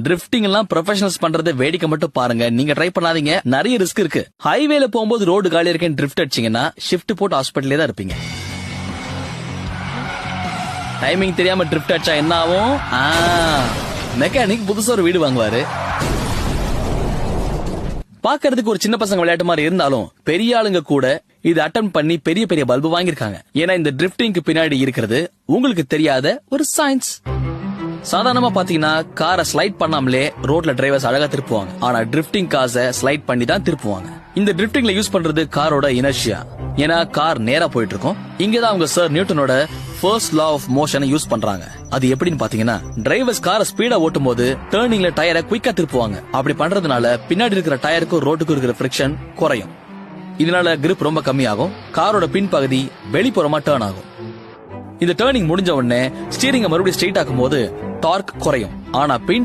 Drifting எல்லாம் professionals பண்றதை வேடிக்கை மட்டும் பாருங்க. நீங்க ட்ரை பண்ணாதீங்க, நிறைய ரிஸ்க் இருக்கு. ஹைவேல போகும்போது ரோடு காலியா இருக்கேன் ட்ரிஃப்ட் அடிச்சீங்கன்னா ஷிஃப்ட் போட்டு ஹாஸ்பிட்டலே தான் இருப்பீங்க. டைமிங் தெரியாம ட்ரிஃப்ட் அடிச்சா என்ன ஆகும்? மெக்கானிக் புதுசா ஒரு வீடு வாங்குவாரு. பாக்குறதுக்கு ஒரு சின்ன பசங்க விளையாட்டு மாதிரி இருந்தாலும் பெரிய ஆளுங்க கூட இது அட்டன் பண்ணி பெரிய பெரிய பல்பு வாங்கிருக்காங்க. ஏன்னா இந்த டிரிஃப்டிங்க்கு பின்னாடி இருக்கிறது உங்களுக்கு தெரியாத ஒரு சயின்ஸ். சாதாரணமா பாத்தீங்கன்னா காரை ஸ்லைட் பண்ணாமலே ரோட்ல டிரைவர்ஸ் அழகா திருப்புவாங்க. ஆனா டிரிஃப்டிங் காரை ஸ்லைட் பண்ணி தான் திருப்புவாங்க. இந்த டிரிஃப்டிங்ல யூஸ் பண்றது காரோட இனர்ஷியா. ஏன்னா கார் நேரா போயிட்டு இருக்கும். இங்கதான் அவங்க சர் நியூட்டனோட ஃபர்ஸ்ட் லா ஆஃப் மோஷனை யூஸ் பண்றாங்க. அது எப்படின்னு பாத்தீங்கன்னா, டிரைவர்ஸ் காரை ஸ்பீடா ஓட்டும் போது டர்னிங்ல டயரை குயிக்கா திருப்புவாங்க. அப்படி பண்றதுனால பின்னாடி இருக்கிற டயருக்கும் ரோட்டுக்கும் இருக்கிற ஃபிரிக்ஷன் குறையும். இதனால கிரிப் ரொம்ப கம்மியாகும். காரோட பின்பகுதி வெளிப்புறமா டர்ன் ஆகும். இந்த டர்னிங் முடிஞ்ச உடனே ஸ்டீரிங் மறுபடியும் ஸ்ட்ரெயிட் ஆக்கும் போது டார்க் குறையும். ஆனா பின்